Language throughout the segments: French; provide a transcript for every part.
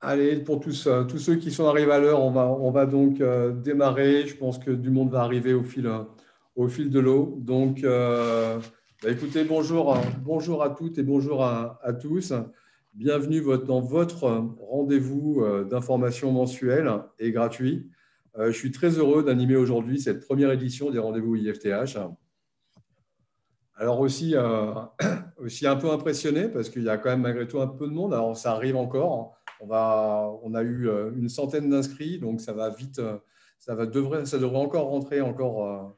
Allez, pour tous ceux qui sont arrivés à l'heure, on va donc démarrer. Je pense que du monde va arriver au fil de l'eau. Donc, écoutez, bonjour à toutes et bonjour à tous. Bienvenue dans votre rendez-vous d'information mensuel et gratuit. Je suis très heureux d'animer aujourd'hui cette première édition des rendez-vous IFTH. Alors aussi, aussi un peu impressionné parce qu'il y a quand même malgré tout un peu de monde. Alors ça arrive encore. On a eu une centaine d'inscrits, donc ça va vite. Ça devrait encore rentrer encore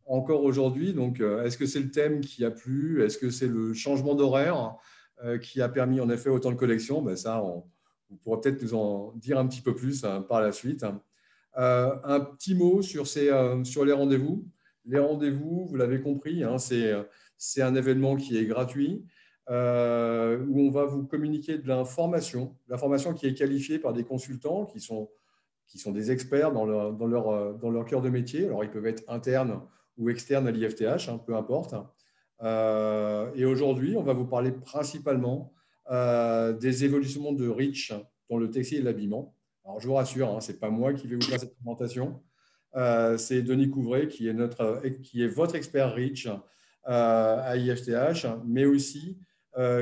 aujourd'hui. Donc, est-ce que c'est le thème qui a plu? Est-ce que c'est le changement d'horaire qui a permis en effet autant de collections? Ben ça, vous pourrez peut-être nous en dire un petit peu plus par la suite. Un petit mot sur les rendez-vous. Les rendez-vous, vous l'avez compris, hein, c'est un événement qui est gratuit, où on va vous communiquer de l'information qui est qualifiée par des consultants qui sont des experts dans leur cœur de métier. Alors, ils peuvent être internes ou externes à l'IFTH, hein, peu importe. Et aujourd'hui, on va vous parler principalement des évolutions de REACH dans le textile et l'habillement. Alors, je vous rassure, hein, ce n'est pas moi qui vais vous faire cette présentation. C'est Denis Couvray qui est votre expert REACH à IFTH, mais aussi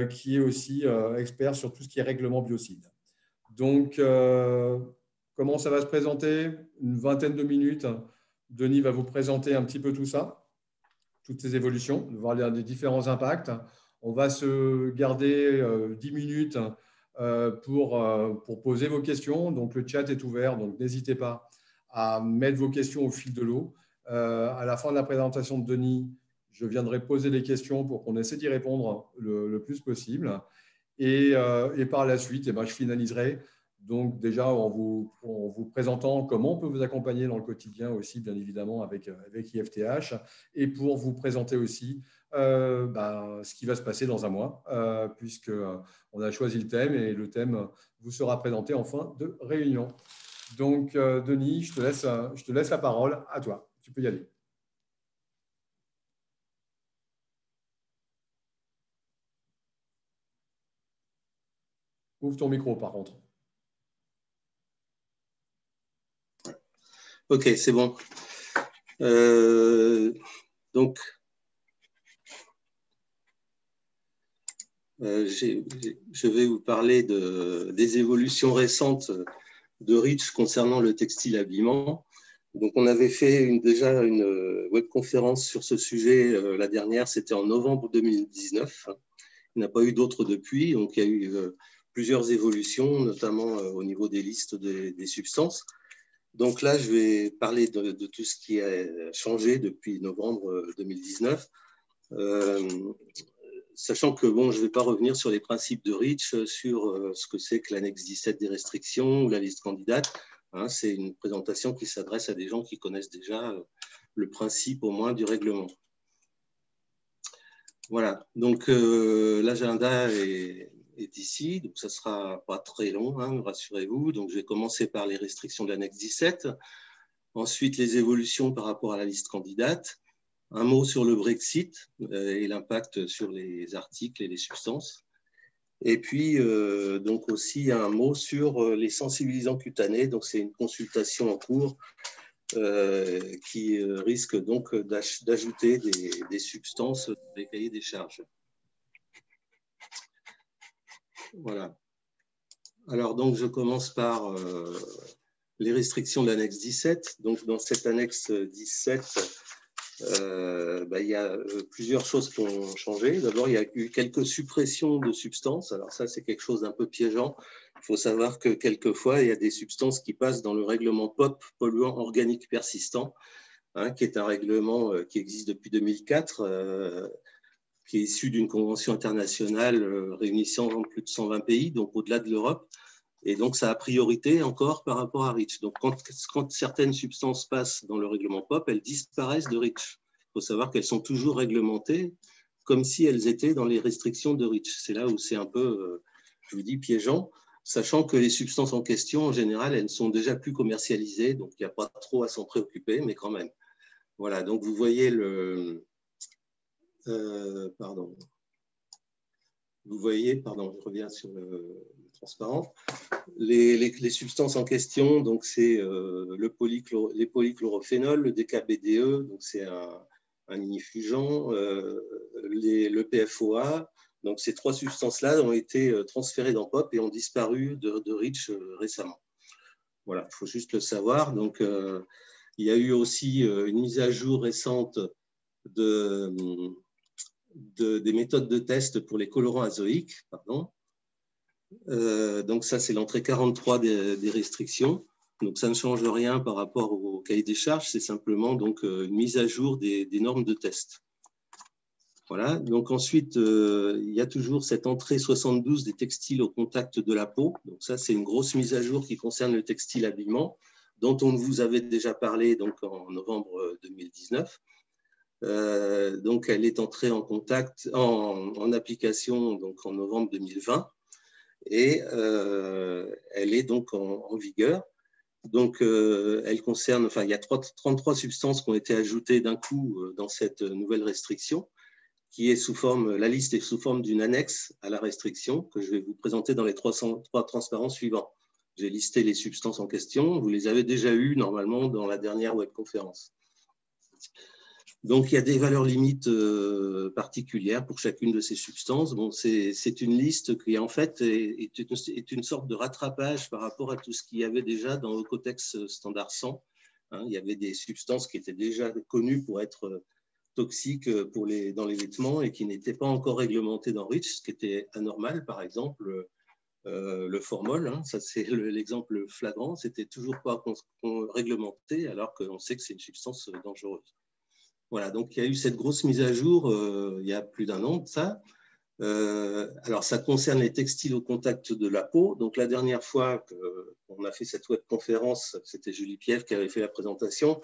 qui est aussi expert sur tout ce qui est règlement biocide. Donc, comment ça va se présenter? Une vingtaine de minutes. Denis va vous présenter un petit peu tout ça, toutes ces évolutions, voir les différents impacts. On va se garder 10 minutes pour poser vos questions. Donc, le chat est ouvert, donc n'hésitez pas à mettre vos questions au fil de l'eau. À la fin de la présentation de Denis, je viendrai poser les questions pour qu'on essaie d'y répondre le plus possible. Et par la suite, je finaliserai donc déjà en vous présentant comment on peut vous accompagner dans le quotidien aussi, bien évidemment, avec IFTH, et pour vous présenter aussi ce qui va se passer dans un mois, puisque on a choisi le thème et le thème vous sera présenté en fin de réunion. Donc, Denis, je te laisse la parole. À toi, tu peux y aller. Ouvre ton micro, par contre. Ok, c'est bon. Donc, je vais vous parler des évolutions récentes de REACH concernant le textile habillement. Donc, on avait fait déjà une webconférence sur ce sujet. La dernière, c'était en novembre 2019. Il n'y en a pas eu d'autres depuis. Donc, il y a eu plusieurs évolutions, notamment au niveau des listes des substances. Donc là, je vais parler de tout ce qui a changé depuis novembre 2019. Sachant que bon, je ne vais pas revenir sur les principes de REACH, sur ce que c'est que l'annexe 17 des restrictions ou la liste candidate. Hein, c'est une présentation qui s'adresse à des gens qui connaissent déjà le principe au moins du règlement. Voilà, donc l'agenda est ici, donc ça ne sera pas très long, hein, rassurez-vous. Donc je vais commencer par les restrictions de l'annexe 17, ensuite les évolutions par rapport à la liste candidate, un mot sur le Brexit et l'impact sur les articles et les substances, et puis donc aussi un mot sur les sensibilisants cutanés. Donc c'est une consultation en cours qui risque donc d'ajouter des substances dans les cahiers des charges. Voilà. Alors donc je commence par les restrictions de l'annexe 17. Donc dans cette annexe 17, il y a plusieurs choses qui ont changé. D'abord, il y a eu quelques suppressions de substances. Alors ça, c'est quelque chose d'un peu piégeant. Il faut savoir que quelquefois, il y a des substances qui passent dans le règlement POP, polluants organiques persistants, hein, qui est un règlement qui existe depuis 2004, qui est issu d'une convention internationale réunissant plus de 120 pays, donc au-delà de l'Europe. Et donc, ça a priorité encore par rapport à REACH. Donc, quand certaines substances passent dans le règlement POP, elles disparaissent de REACH. Il faut savoir qu'elles sont toujours réglementées comme si elles étaient dans les restrictions de REACH. C'est là où c'est un peu, je vous dis, piégeant, sachant que les substances en question, en général, elles ne sont déjà plus commercialisées, donc il n'y a pas trop à s'en préoccuper, mais quand même. Voilà, donc vous voyez vous voyez, pardon, je reviens sur le transparent. Les substances en question, donc c'est les polychlorophénols, le DKBDE, donc c'est un inifugent, le PFOA. Donc ces trois substances-là ont été transférées dans POP et ont disparu de REACH récemment. Voilà, il faut juste le savoir. Donc il y a eu aussi une mise à jour récente des méthodes de test pour les colorants azoïques. Pardon. Donc ça, c'est l'entrée 43 des restrictions. Donc ça ne change rien par rapport au cahier des charges, c'est simplement donc, une mise à jour des normes de test. Voilà, donc ensuite, il y a toujours cette entrée 72 des textiles au contact de la peau. Donc ça, c'est une grosse mise à jour qui concerne le textile habillement, dont on vous avait déjà parlé donc, en novembre 2019. Donc elle est entrée en contact, en application donc, en novembre 2020 et elle est donc en vigueur. Donc elle concerne, enfin il y a 33 substances qui ont été ajoutées d'un coup dans cette nouvelle restriction, qui est sous forme, la liste est sous forme d'une annexe à la restriction que je vais vous présenter dans les trois transparents suivants. J'ai listé les substances en question, vous les avez déjà eues normalement dans la dernière webconférence. Donc, il y a des valeurs limites particulières pour chacune de ces substances. Bon, c'est une liste qui, en fait, est une sorte de rattrapage par rapport à tout ce qu'il y avait déjà dans Ocotex standard 100. Hein, il y avait des substances qui étaient déjà connues pour être toxiques dans les vêtements et qui n'étaient pas encore réglementées dans REACH, ce qui était anormal. Par exemple, le formol, hein, ça c'est l'exemple flagrant, c'était toujours pas réglementé alors qu'on sait que c'est une substance dangereuse. Voilà, donc il y a eu cette grosse mise à jour il y a plus d'un an de ça. Alors, ça concerne les textiles au contact de la peau. Donc, la dernière fois qu'on a fait cette webconférence, c'était Julie Piève qui avait fait la présentation.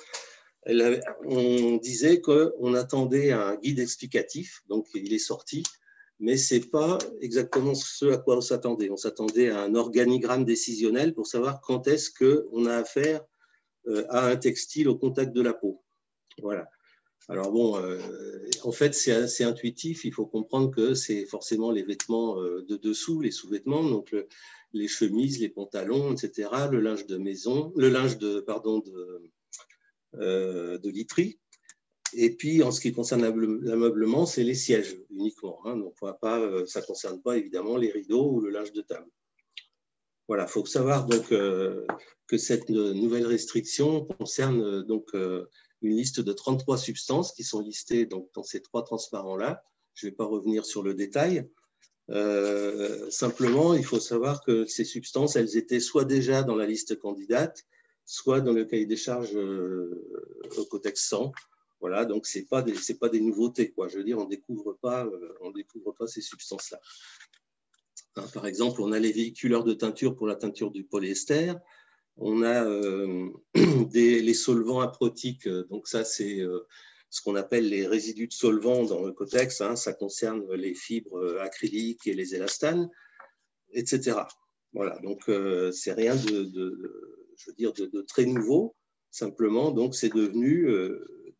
On disait qu'on attendait un guide explicatif, donc il est sorti, mais ce n'est pas exactement ce à quoi on s'attendait. On s'attendait à un organigramme décisionnel pour savoir quand est-ce qu'on a affaire à un textile au contact de la peau. Voilà. Alors bon, en fait, c'est assez intuitif. Il faut comprendre que c'est forcément les vêtements de dessous, les sous-vêtements, donc les chemises, les pantalons, etc., le linge de maison, le linge de literie. Et puis, en ce qui concerne l'ameublement, c'est les sièges uniquement. Hein, donc, ça ne concerne pas évidemment les rideaux ou le linge de table. Voilà, il faut savoir donc, que cette nouvelle restriction concerne donc une liste de 33 substances qui sont listées donc, dans ces trois transparents-là. Je ne vais pas revenir sur le détail. Simplement, il faut savoir que ces substances, elles étaient soit déjà dans la liste candidate, soit dans le cahier des charges Ocotex 100. Voilà, donc ce n'est pas des nouveautés, quoi. Je veux dire, on ne découvre pas ces substances-là. Hein, par exemple, on a les véhiculeurs de teinture pour la teinture du polyester. On a les solvants aprotiques, donc ça c'est ce qu'on appelle les résidus de solvants dans le Ocotex, hein, ça concerne les fibres acryliques et les élastanes, etc. Voilà, donc c'est rien de très nouveau, simplement donc c'est devenu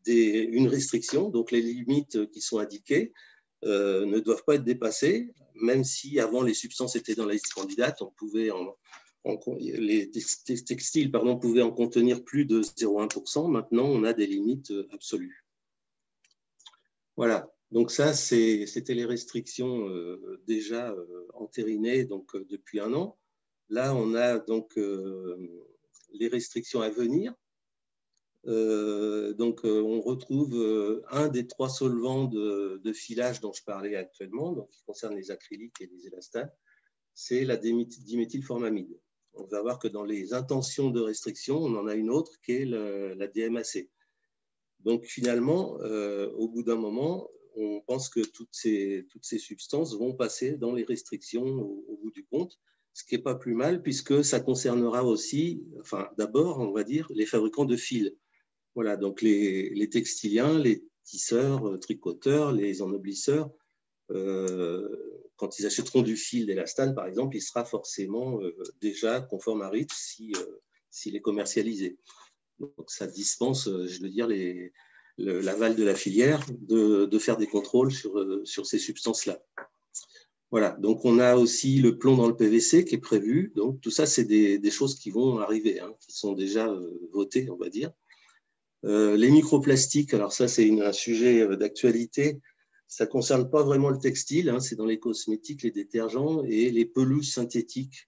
une restriction, donc les limites qui sont indiquées ne doivent pas être dépassées, même si avant les substances étaient dans la liste candidate, on pouvait les textiles pouvaient en contenir plus de 0,1%. Maintenant, on a des limites absolues. Voilà. Donc ça, c'était les restrictions déjà entérinées donc, depuis un an. Là, on a donc les restrictions à venir. On retrouve un des trois solvants de filage dont je parlais actuellement, donc qui concerne les acryliques et les élastanes, c'est la diméthylformamide. On va voir que dans les intentions de restriction, on en a une autre qui est la DMAC. Donc finalement, au bout d'un moment, on pense que toutes ces substances vont passer dans les restrictions au bout du compte, ce qui n'est pas plus mal puisque ça concernera aussi, enfin d'abord, on va dire, les fabricants de fils. Voilà, donc les textiliens, les tisseurs, tricoteurs, les ennoblisseurs, quand ils achèteront du fil d'élastane, par exemple, il sera forcément déjà conforme à REACH s'il est commercialisé. Donc, ça dispense, je veux dire, l'aval de la filière de faire des contrôles sur ces substances-là. Voilà, donc on a aussi le plomb dans le PVC qui est prévu. Donc tout ça, c'est des choses qui vont arriver, hein, qui sont déjà votées, on va dire. Les microplastiques, alors ça, c'est un sujet d'actualité. Ça ne concerne pas vraiment le textile, hein, c'est dans les cosmétiques, les détergents et les pelouses synthétiques.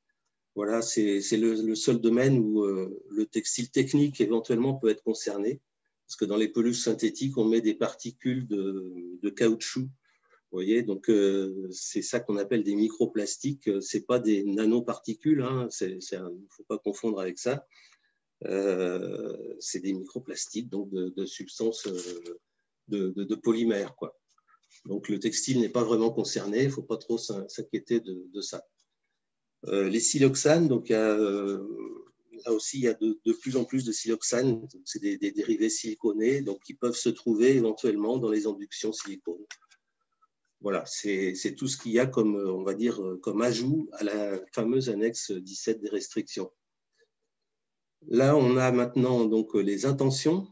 Voilà, c'est le seul domaine où le textile technique éventuellement peut être concerné. Parce que dans les pelouses synthétiques, on met des particules de caoutchouc. Vous voyez, donc c'est ça qu'on appelle des microplastiques. Ce n'est pas des nanoparticules, hein, il ne faut pas confondre avec ça. C'est des microplastiques, donc de substances de polymères, quoi. Donc le textile n'est pas vraiment concerné, il ne faut pas trop s'inquiéter de ça. Les siloxanes, donc là aussi il y a de plus en plus de siloxanes, c'est des dérivés siliconés, donc qui peuvent se trouver éventuellement dans les inductions silicone. Voilà, c'est tout ce qu'il y a comme, on va dire, comme ajout à la fameuse annexe 17 des restrictions. Là, on a maintenant donc les intentions.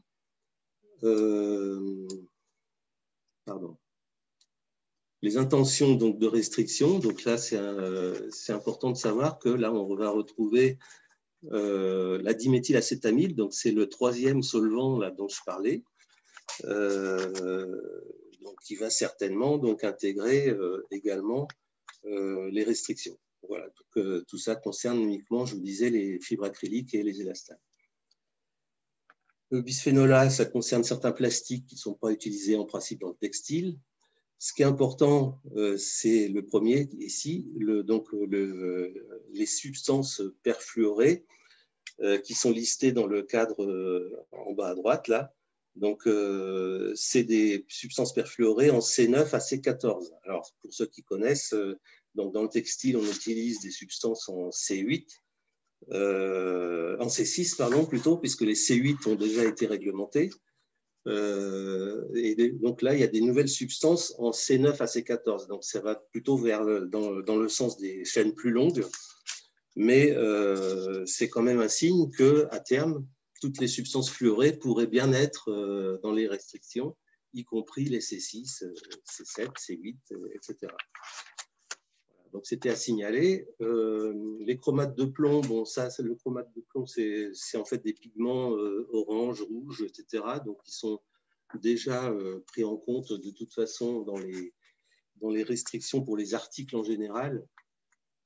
Pardon. Les intentions donc, de restriction. Donc là, c'est important de savoir que là, on va retrouver la diméthylacétamide. Donc c'est le troisième solvant là, dont je parlais. Donc, qui va certainement donc, intégrer également les restrictions. Voilà, donc, tout ça concerne uniquement, je vous disais, les fibres acryliques et les élastanes. Le bisphénol A, ça concerne certains plastiques qui ne sont pas utilisés en principe dans le textile. Ce qui est important, c'est le premier ici, les substances perfluorées qui sont listées dans le cadre en bas à droite, là. Donc, c'est des substances perfluorées en C9 à C14. Alors, pour ceux qui connaissent, donc dans le textile, on utilise des substances en C8, en C6, pardon, plutôt, puisque les C8 ont déjà été réglementés. Et donc là, il y a des nouvelles substances en C9 à C14. Donc, ça va plutôt dans le sens des chaînes plus longues. Mais c'est quand même un signe qu'à terme, toutes les substances fluorées pourraient bien être dans les restrictions, y compris les C6, C7, C8, etc. Donc, c'était à signaler. Les chromates de plomb, bon, ça, le chromate de plomb, c'est en fait des pigments orange, rouge, etc. Donc, qui sont déjà pris en compte de toute façon dans les restrictions pour les articles en général.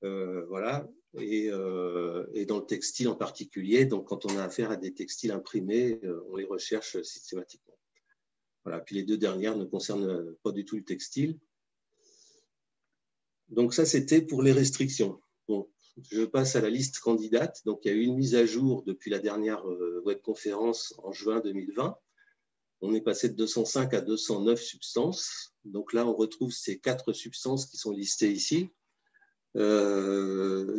Voilà. Et dans le textile en particulier. Donc, quand on a affaire à des textiles imprimés, on les recherche systématiquement. Voilà. Puis les deux dernières ne concernent pas du tout le textile. Donc, ça, c'était pour les restrictions. Bon, je passe à la liste candidate. Donc, il y a eu une mise à jour depuis la dernière webconférence en juin 2020. On est passé de 205 à 209 substances. Donc là, on retrouve ces 4 substances qui sont listées ici.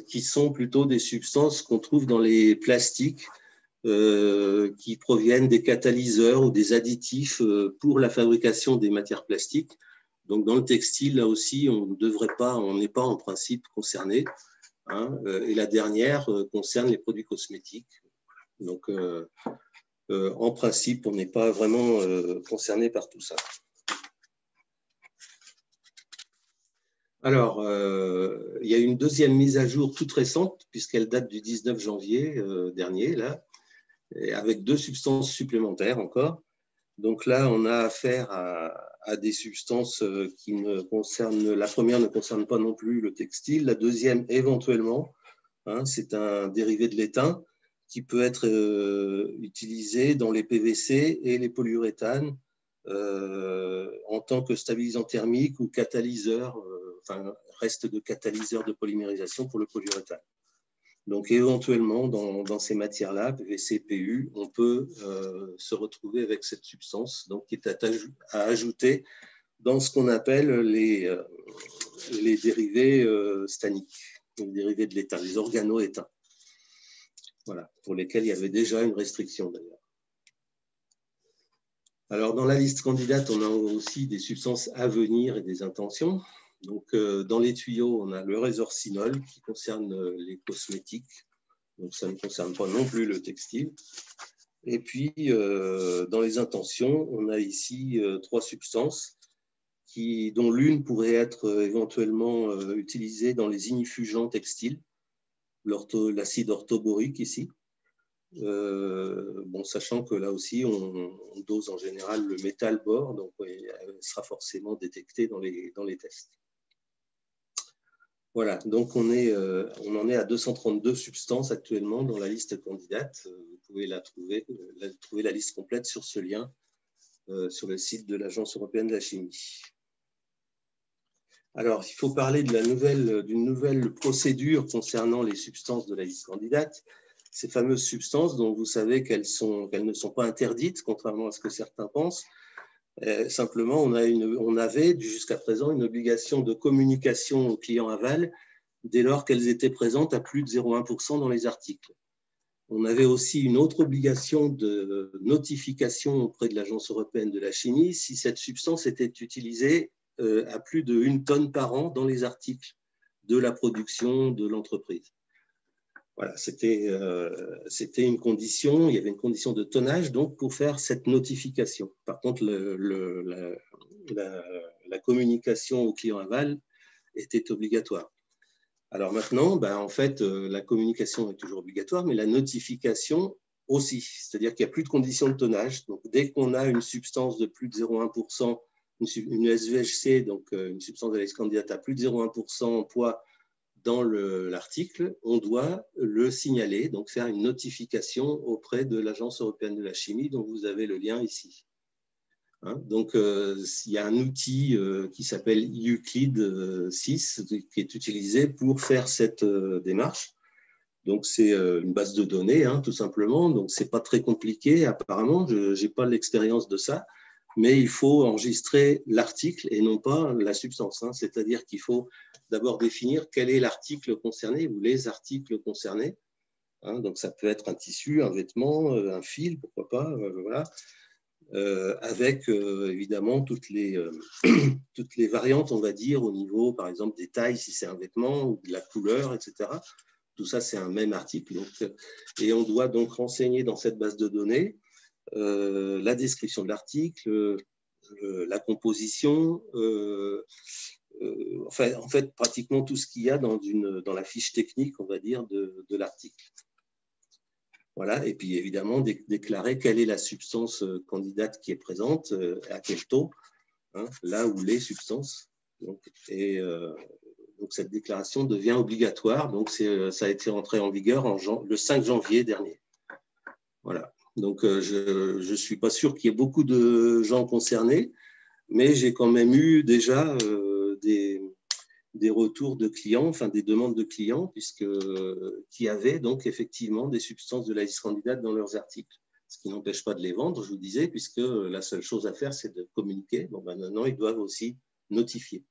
Qui sont plutôt des substances qu'on trouve dans les plastiques qui proviennent des catalyseurs ou des additifs pour la fabrication des matières plastiques. Donc, dans le textile, là aussi, on n'est pas en principe concerné. Hein, et la dernière concerne les produits cosmétiques. Donc, en principe, on n'est pas vraiment concerné par tout ça. Alors, il y a une deuxième mise à jour toute récente, puisqu'elle date du 19 janvier dernier, là, avec 2 substances supplémentaires encore. Donc là, on a affaire à des substances qui ne concernent, la première ne concerne pas non plus le textile, la deuxième éventuellement, hein, c'est un dérivé de l'étain qui peut être utilisé dans les PVC et les polyuréthanes en tant que stabilisant thermique ou catalyseur, enfin, reste de catalyseur de polymérisation pour le polyuréthane. Donc, éventuellement, dans ces matières-là, PVC, PU, on peut se retrouver avec cette substance donc, qui est à ajouter dans ce qu'on appelle les dérivés stanniques, les dérivés de l'étain, les organoétains. Voilà, pour lesquels il y avait déjà une restriction d'ailleurs. Alors, dans la liste candidate, on a aussi des substances à venir et des intentions. Donc, dans les tuyaux, on a le résorcinol qui concerne les cosmétiques. Donc, ça ne concerne pas non plus le textile. Et puis, dans les intentions, on a ici 3 substances dont l'une pourrait être éventuellement utilisée dans les inifugents textiles, l'acide orthoborique ici. Bon, sachant que là aussi, on dose en général le métal bore, donc elle sera forcément détectée dans les tests. Voilà, donc on en est à 232 substances actuellement dans la liste candidate. Vous pouvez trouver la liste complète sur ce lien sur le site de l'Agence européenne de la chimie. Alors, il faut parler d'une nouvelle procédure concernant les substances de la liste candidate. Ces fameuses substances dont vous savez qu'elles ne sont pas interdites, contrairement à ce que certains pensent. Simplement, on avait jusqu'à présent une obligation de communication au client aval dès lors qu'elles étaient présentes à plus de 0,1% dans les articles. On avait aussi une autre obligation de notification auprès de l'Agence européenne de la chimie si cette substance était utilisée à plus de 1 tonne par an dans les articles de la production de l'entreprise. Voilà, c'était une condition, il y avait une condition de tonnage donc pour faire cette notification. Par contre, la communication au client aval était obligatoire. Alors maintenant, en fait, la communication est toujours obligatoire, mais la notification aussi. C'est-à-dire qu'il n'y a plus de conditions de tonnage. Donc, dès qu'on a une substance de plus de 0,1%, une SVHC, donc une substance de la liste candidate à plus de 0,1% en poids dans l'article, on doit le signaler, donc faire une notification auprès de l'Agence européenne de la chimie, dont vous avez le lien ici. Donc, il y a un outil qui s'appelle Euclid 6 qui est utilisé pour faire cette démarche. Donc, c'est une base de données, tout simplement. Donc, ce n'est pas très compliqué, apparemment. Je n'ai pas l'expérience de ça. Mais il faut enregistrer l'article et non pas la substance. C'est-à-dire qu'il faut d'abord définir quel est l'article concerné ou les articles concernés. Donc, ça peut être un tissu, un vêtement, un fil, pourquoi pas. Voilà. Avec évidemment toutes les variantes, on va dire, au niveau, par exemple, des tailles, si c'est un vêtement, ou de la couleur, etc. Tout ça, c'est un même article. Donc, et on doit donc renseigner dans cette base de données la description de l'article, la composition, en fait, pratiquement tout ce qu'il y a dans la fiche technique, on va dire, de l'article. Voilà, et puis évidemment, déclarer quelle est la substance candidate qui est présente, à quel taux, là où les substances. Donc, donc cette déclaration devient obligatoire. Donc, ça a été rentré en vigueur le 5 janvier dernier. Voilà. Donc, je ne suis pas sûr qu'il y ait beaucoup de gens concernés, mais j'ai quand même eu déjà des retours de clients, enfin des demandes de clients, qui avaient donc effectivement des substances de la liste candidate dans leurs articles. Ce qui n'empêche pas de les vendre, je vous disais, puisque la seule chose à faire, c'est de communiquer. Bon, maintenant, ils doivent aussi notifier.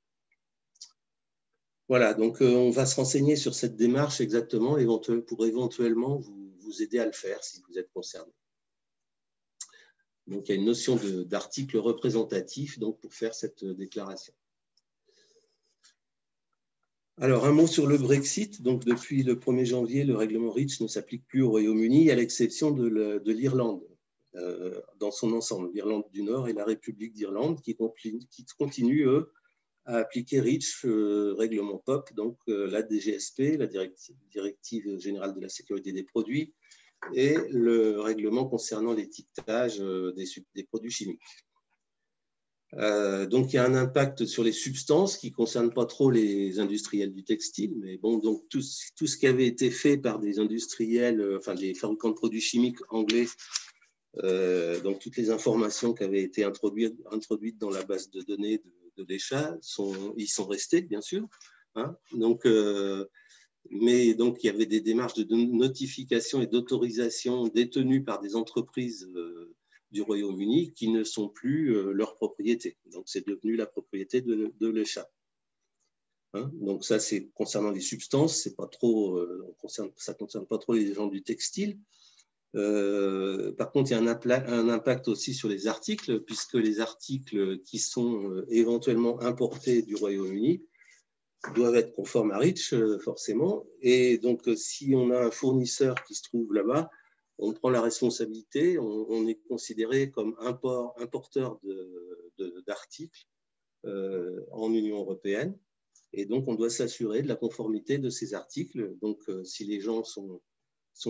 Voilà, donc on va se renseigner sur cette démarche exactement pour éventuellement vous aider à le faire si vous êtes concerné. Donc, il y a une notion d'article représentatif donc, pour faire cette déclaration. Alors, un mot sur le Brexit. Donc, depuis le 1er janvier, le règlement REACH ne s'applique plus au Royaume-Uni, à l'exception de l'Irlande, dans son ensemble, l'Irlande du Nord et la République d'Irlande, qui continuent, eux, à appliquer REACH, règlement POP, donc la DGSP, la Directive générale de la sécurité des produits, et le règlement concernant l'étiquetage des produits chimiques. Donc, il y a un impact sur les substances qui ne concerne pas trop les industriels du textile, mais bon, donc tout ce qui avait été fait par des industriels, enfin des fabricants de produits chimiques anglais, donc toutes les informations qui avaient été introduites dans la base de données de l'ECHA, ils sont restés, bien sûr. Donc, mais donc, il y avait des démarches de notification et d'autorisation détenues par des entreprises du Royaume-Uni qui ne sont plus leur propriété. Donc, c'est devenu la propriété de l'ECHA. Donc, ça, c'est concernant les substances, c'est pas trop, ça ne concerne pas trop les gens du textile. Par contre, il y a un impact aussi sur les articles, puisque les articles qui sont éventuellement importés du Royaume-Uni doivent être conformes à REACH, forcément. Et donc, si on a un fournisseur qui se trouve là-bas, on prend la responsabilité, on est considéré comme importeur d'articles en Union européenne. Et donc, on doit s'assurer de la conformité de ces articles. Donc, si les gens sont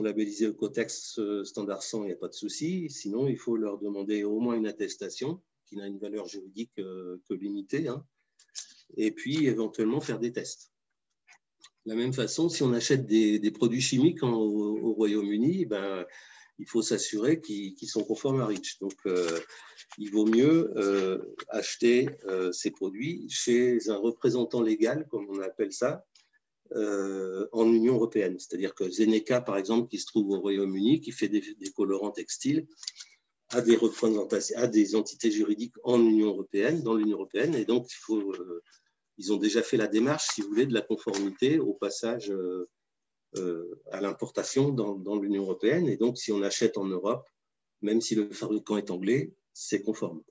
labellisés au Cotex standard 100, il n'y a pas de souci. Sinon, il faut leur demander au moins une attestation qui n'a une valeur juridique que limitée. Hein. Et puis, éventuellement, faire des tests. De la même façon, si on achète des produits chimiques au Royaume-Uni, ben, il faut s'assurer qu'ils sont conformes à REACH. Donc, il vaut mieux acheter ces produits chez un représentant légal, comme on appelle ça, en Union européenne. C'est-à-dire que Zeneca, par exemple, qui se trouve au Royaume-Uni, qui fait des colorants textiles, a des entités juridiques en Union européenne, dans l'Union européenne, et donc ils ont déjà fait la démarche, si vous voulez, de la conformité au passage à l'importation dans l'Union européenne. Et donc, si on achète en Europe, même si le fabricant est anglais, c'est conforme.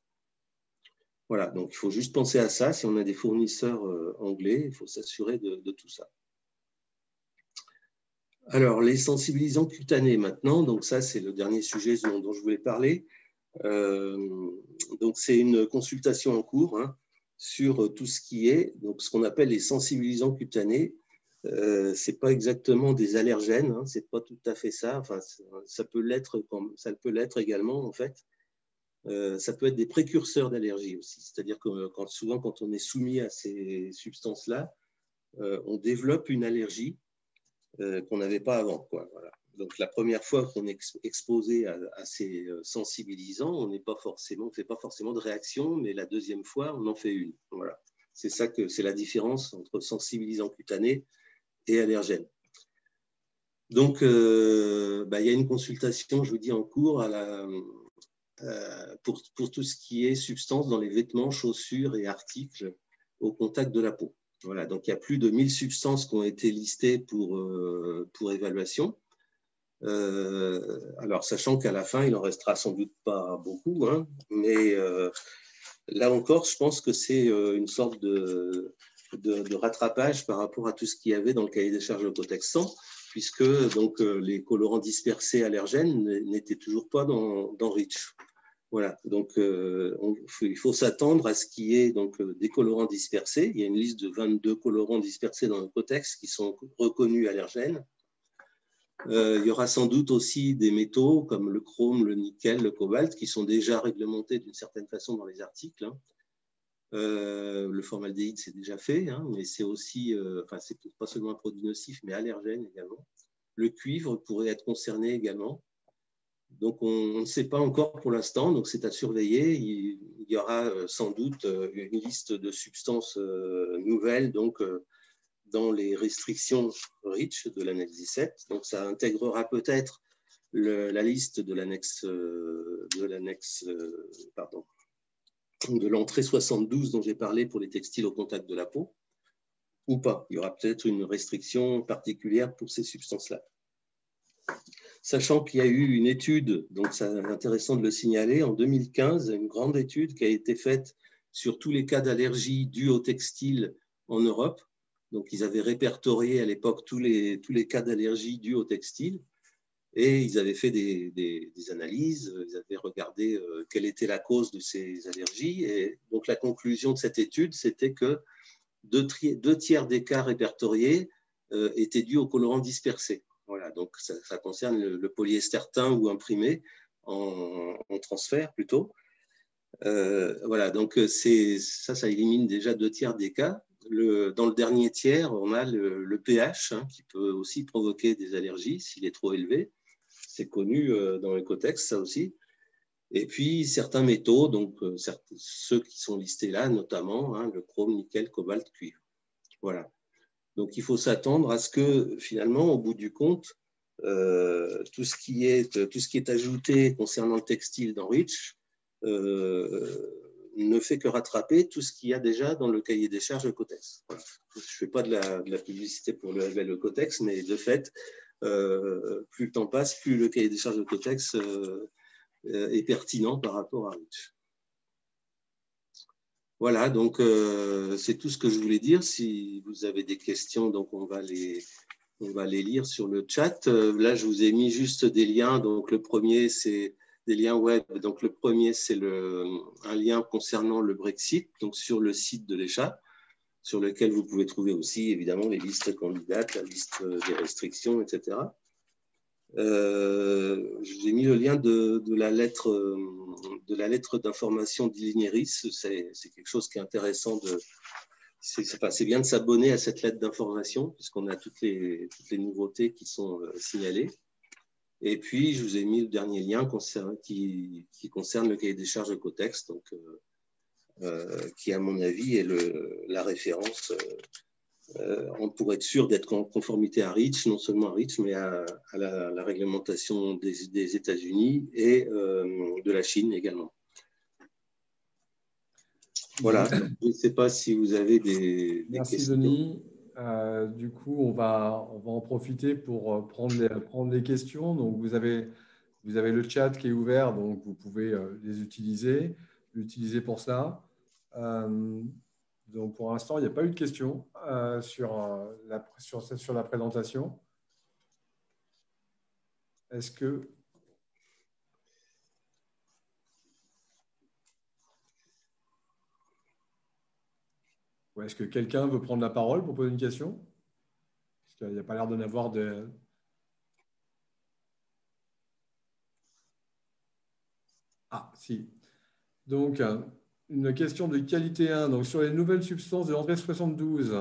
Voilà, donc il faut juste penser à ça. Si on a des fournisseurs anglais, il faut s'assurer de tout ça. Alors, les sensibilisants cutanés maintenant, donc ça, c'est le dernier sujet dont je voulais parler. Donc, c'est une consultation en cours hein, sur tout ce qui est donc, ce qu'on appelle les sensibilisants cutanés. Ce n'est pas exactement des allergènes, hein, ce n'est pas tout à fait ça. Enfin, ça peut l'être également, en fait. Ça peut être des précurseurs d'allergie aussi. C'est-à-dire que souvent, quand on est soumis à ces substances-là, on développe une allergie qu'on n'avait pas avant. Quoi. Voilà. Donc, la première fois qu'on est exposé à ces sensibilisants, on ne fait pas forcément de réaction, mais la deuxième fois, on en fait une. Voilà. C'est la différence entre sensibilisant cutané et allergène. Donc, il y a une consultation, je vous dis, en cours pour tout ce qui est substance dans les vêtements, chaussures et articles au contact de la peau. Voilà, donc il y a plus de 1000 substances qui ont été listées pour évaluation. Alors, sachant qu'à la fin, il n'en restera sans doute pas beaucoup, hein, mais là encore, je pense que c'est une sorte de rattrapage par rapport à tout ce qu'il y avait dans le cahier des charges de Cotex 100, puisque donc, les colorants dispersés allergènes n'étaient toujours pas dans REACH. Voilà, donc il faut s'attendre à ce qu'il y ait donc, des colorants dispersés. Il y a une liste de 22 colorants dispersés dans le Cotex qui sont reconnus allergènes. Il y aura sans doute aussi des métaux comme le chrome, le nickel, le cobalt qui sont déjà réglementés d'une certaine façon dans les articles. Hein. Le formaldéhyde, c'est déjà fait, hein, mais c'est aussi, c'est pas seulement un produit nocif, mais allergène également. Le cuivre pourrait être concerné également. Donc, on ne sait pas encore pour l'instant, donc c'est à surveiller. Il y aura sans doute une liste de substances nouvelles donc, dans les restrictions REACH de l'annexe 17. Donc, ça intégrera peut-être la liste de de l'entrée 72 dont j'ai parlé pour les textiles au contact de la peau, ou pas. Il y aura peut-être une restriction particulière pour ces substances-là. Sachant qu'il y a eu une étude, donc c'est intéressant de le signaler, en 2015, une grande étude qui a été faite sur tous les cas d'allergie dus au textile en Europe. Donc, ils avaient répertorié à l'époque tous les cas d'allergie dus au textile et ils avaient fait des analyses, ils avaient regardé quelle était la cause de ces allergies. Et donc, la conclusion de cette étude, c'était que 2/3 des cas répertoriés étaient dus aux colorants dispersés. Voilà, donc ça concerne le polyester teint ou imprimé en transfert plutôt. Voilà, donc ça élimine déjà 2/3 des cas. Dans le dernier tiers, on a le pH hein, qui peut aussi provoquer des allergies s'il est trop élevé. C'est connu dans les cotex, ça aussi. Et puis certains métaux, donc ceux qui sont listés là, notamment hein, le chrome, nickel, cobalt, cuivre. Voilà. Donc, il faut s'attendre à ce que, finalement, au bout du compte, tout ce qui est ajouté concernant le textile dans REACH ne fait que rattraper tout ce qu'il y a déjà dans le cahier des charges de Cotex. Voilà. Je ne fais pas de la publicité pour le label de Cotex, mais de fait, plus le temps passe, plus le cahier des charges de Cotex est pertinent par rapport à REACH. Voilà, donc c'est tout ce que je voulais dire. Si vous avez des questions, donc on va les lire sur le chat. Là, je vous ai mis juste des liens. Donc le premier, c'est liens web. Donc, le premier, c'est un lien concernant le Brexit, donc sur le site de l'ECHA, sur lequel vous pouvez trouver aussi, évidemment, les listes candidates, la liste des restrictions, etc. Je vous ai mis le lien de la lettre d'information d'Ilineris. C'est quelque chose qui est intéressant. C'est bien de s'abonner à cette lettre d'information, puisqu'on a toutes les nouveautés qui sont signalées. Et puis, je vous ai mis le dernier lien qui concerne le cahier des charges de Cotex, donc, qui, à mon avis, est la référence pour être sûr d'être en conformité à REACH, non seulement à REACH, mais à la réglementation des États-Unis et de la Chine également. Voilà, je ne sais pas si vous avez des Merci questions. Denis. Du coup, on va en profiter pour prendre les questions. Donc, vous avez le chat qui est ouvert, donc vous pouvez l'utiliser pour ça. Donc, pour l'instant, il n'y a pas eu de questions sur la présentation. Est-ce que… Ou est-ce que quelqu'un veut prendre la parole pour poser une question? Parce qu'il n'y a pas l'air d'en avoir de… Ah, si. Donc, une question de qualité 1. Donc, sur les nouvelles substances de l'André 72,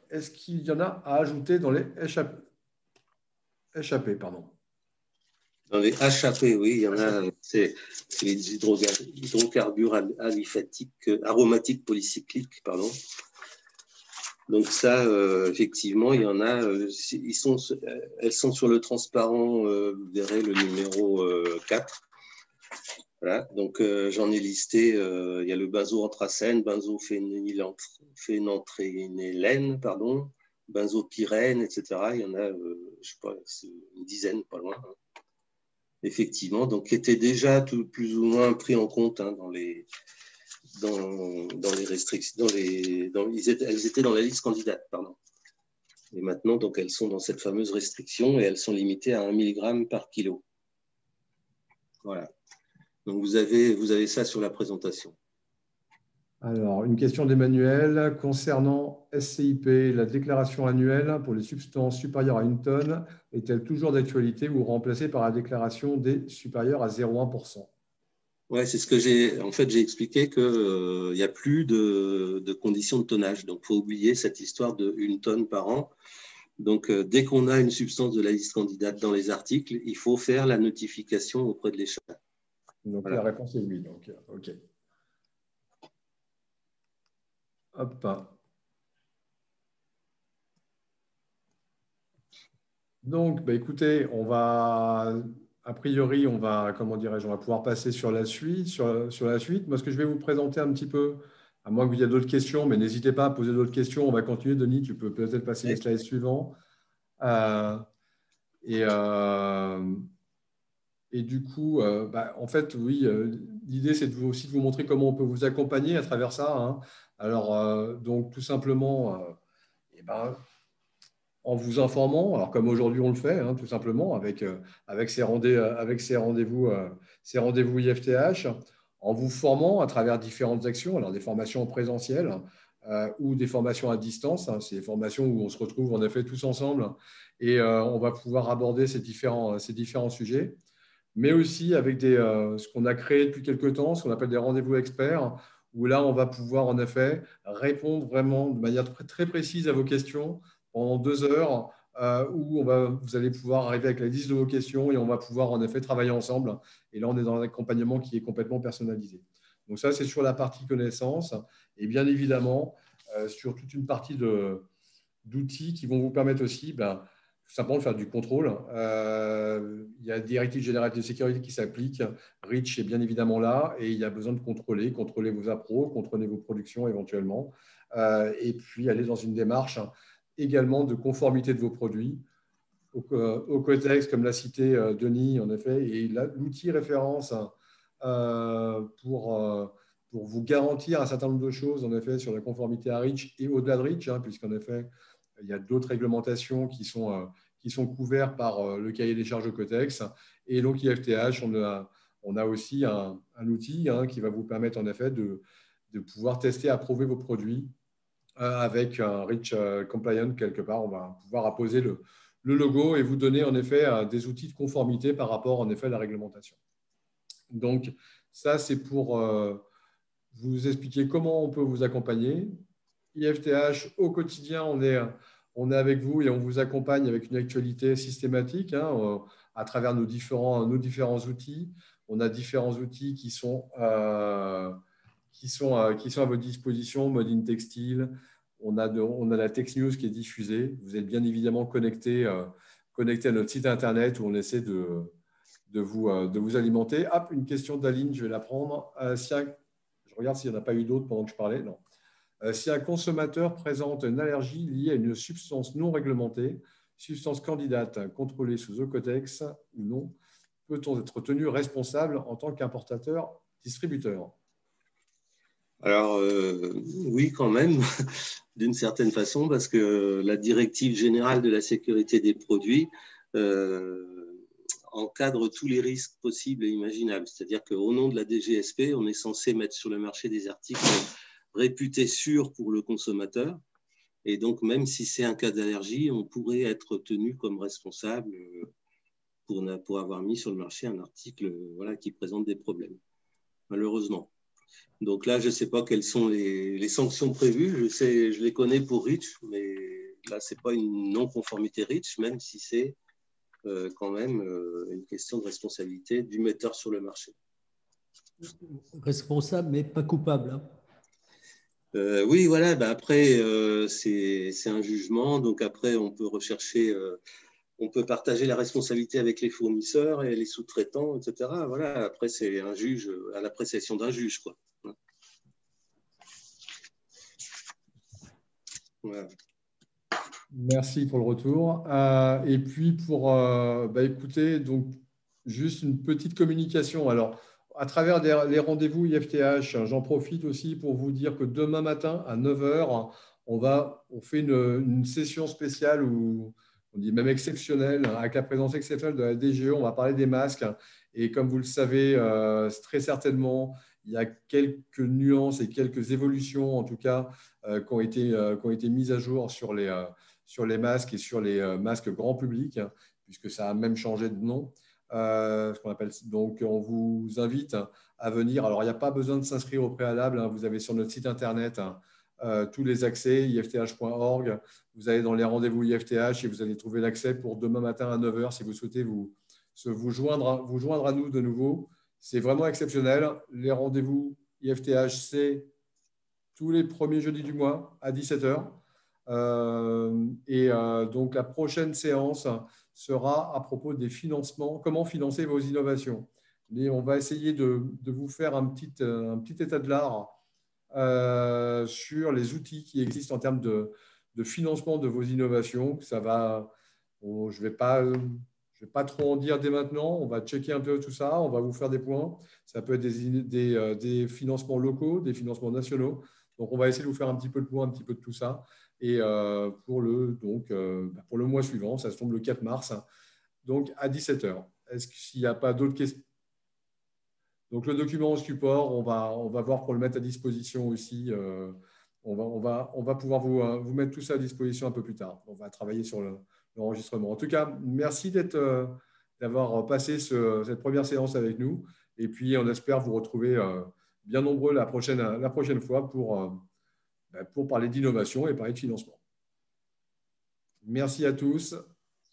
est-ce qu'il y en a à ajouter dans les échappés, pardon. Dans les HAP, oui, il y en a. C'est les hydrocarbures aromatiques polycycliques, pardon. Donc ça, effectivement, il y en a. Elles sont sur le transparent. Vous verrez le numéro 4. Voilà, donc j'en ai listé, il y a le benzoanthracène, benzophénantrénélène, pardon, benzopyrène, etc. Il y en a, je sais pas, une dizaine, pas loin. Hein. Effectivement, donc qui étaient déjà plus ou moins pris en compte hein, dans les restrictions, elles étaient dans la liste candidate, pardon. Et maintenant, donc elles sont dans cette fameuse restriction et elles sont limitées à 1 mg par kilo. Voilà. Donc, vous avez ça sur la présentation. Alors, une question d'Emmanuel concernant SCIP. La déclaration annuelle pour les substances supérieures à 1 tonne est-elle toujours d'actualité ou remplacée par la déclaration des supérieures à 0,1%? Oui, c'est ce que j'ai expliqué qu'il n'y a plus de conditions de tonnage. Donc, il faut oublier cette histoire de 1 tonne par an. Donc, dès qu'on a une substance de la liste candidate dans les articles, il faut faire la notification auprès de l'ECHA. Donc, voilà. La réponse est oui. Donc, OK. Hop. Donc, écoutez, a priori, on va pouvoir passer sur la suite. Moi, ce que je vais vous présenter un petit peu, à moins que vous ayez d'autres questions, mais n'hésitez pas à poser d'autres questions. On va continuer. Denis, tu peux peut-être passer les slides suivants. Et du coup, en fait, oui, l'idée, c'est aussi de vous montrer comment on peut vous accompagner à travers ça. Hein. Alors, donc, tout simplement, en vous informant, alors comme aujourd'hui on le fait, hein, tout simplement, avec ces rendez-vous IFTH, en vous formant à travers différentes actions, alors des formations présentielles ou des formations à distance. Hein, c'est des formations où on se retrouve en effet tous ensemble et on va pouvoir aborder ces différents sujets, mais aussi avec ce qu'on a créé depuis quelques temps, ce qu'on appelle des rendez-vous experts, où là, on va pouvoir en effet répondre vraiment de manière très précise à vos questions pendant 2 heures, où vous allez pouvoir arriver avec la liste de vos questions et on va pouvoir en effet travailler ensemble. Et là, on est dans un accompagnement qui est complètement personnalisé. Donc ça, c'est sur la partie connaissance. Et bien évidemment, sur toute une partie d'outils qui vont vous permettre aussi tout simplement de faire du contrôle. Il y a des directives générales de sécurité qui s'appliquent. REACH est bien évidemment là et il y a besoin de contrôler vos appros, contrôler vos productions éventuellement, et puis aller dans une démarche également de conformité de vos produits au Cotex, comme l'a cité Denis, en effet, et l'outil référence pour vous garantir un certain nombre de choses, en effet, sur la conformité à REACH et au-delà de REACH, hein, puisqu'en effet, il y a d'autres réglementations qui sont qui sont couverts par le cahier des charges Cotex. Et donc, IFTH, on a aussi un outil qui va vous permettre en effet de pouvoir tester, approuver vos produits avec un REACH compliant quelque part. On va pouvoir apposer le logo et vous donner en effet des outils de conformité par rapport en effet à la réglementation. Donc, ça, c'est pour vous expliquer comment on peut vous accompagner. IFTH, au quotidien, on est avec vous et on vous accompagne avec une actualité systématique à travers nos différents outils. On a différents outils qui sont à votre disposition, Mode in Textile. On a la Tech News qui est diffusée. Vous êtes bien évidemment connecté à notre site internet où on essaie de vous alimenter. Hop, une question d'Aline, je vais la prendre. Je regarde s'il n'y en a pas eu d'autres pendant que je parlais. Non. Si un consommateur présente une allergie liée à une substance non réglementée, substance candidate contrôlée sous Ocotex ou non, peut-on être tenu responsable en tant qu'importateur-distributeur? Alors, oui, quand même, d'une certaine façon, parce que la directive générale de la sécurité des produits encadre tous les risques possibles et imaginables. C'est-à-dire qu'au nom de la DGSP, on est censé mettre sur le marché des articles réputés sûrs pour le consommateur. Et donc, même si c'est un cas d'allergie, on pourrait être tenu comme responsable pour avoir mis sur le marché un article qui présente des problèmes, malheureusement. Donc là, je ne sais pas quelles sont les sanctions prévues. Je les connais pour REACH, mais là, ce n'est pas une non-conformité REACH, même si c'est quand même une question de responsabilité du metteur sur le marché. Responsable, mais pas coupable. Hein. Oui, voilà. Après, c'est un jugement. Donc après, on peut rechercher, on peut partager la responsabilité avec les fournisseurs et les sous-traitants, etc. Voilà. Après, c'est un juge à l'appréciation d'un juge, quoi. Voilà. Merci pour le retour. Et puis, écoutez, donc, juste une petite communication. Alors, à travers les rendez-vous IFTH, j'en profite aussi pour vous dire que demain matin, à 9 h, on fait une session spéciale, ou on dit même exceptionnelle, avec la présence exceptionnelle de la DGE. On va parler des masques. Et comme vous le savez, très certainement, il y a quelques nuances et quelques évolutions, en tout cas, qui ont été mises à jour sur les masques et sur les masques grand public, puisque ça a même changé de nom. Ce qu'on appelle. Donc, on vous invite à venir. Alors, il n'y a pas besoin de s'inscrire au préalable. Vous avez sur notre site internet tous les accès, ifth.org. Vous allez dans les rendez-vous IFTH et vous allez trouver l'accès pour demain matin à 9 h si vous souhaitez vous joindre à nous de nouveau. C'est vraiment exceptionnel. Les rendez-vous IFTH, c'est tous les premiers jeudis du mois à 17 h. Donc, la prochaine séance sera à propos des financements, comment financer vos innovations. Et on va essayer de vous faire un petit état de l'art sur les outils qui existent en termes de financement de vos innovations. Ça va, je ne vais pas trop en dire dès maintenant. On va checker un peu tout ça. On va vous faire des points. Ça peut être des financements locaux, des financements nationaux. Donc, on va essayer de vous faire un petit peu de point, un petit peu de tout ça. Et pour le mois suivant, ça se tombe le 4 mars, donc à 17 h. Est-ce qu'il n'y a pas d'autres questions? Donc, le document au support, on va voir pour le mettre à disposition aussi. On va pouvoir vous mettre tout ça à disposition un peu plus tard. On va travailler sur l'enregistrement. En tout cas, merci d'avoir passé cette première séance avec nous. Et puis, on espère vous retrouver bien nombreux la prochaine fois pour parler d'innovation et parler de financement. Merci à tous,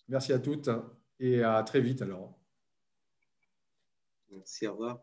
merci à toutes et à très vite alors. Merci, au revoir.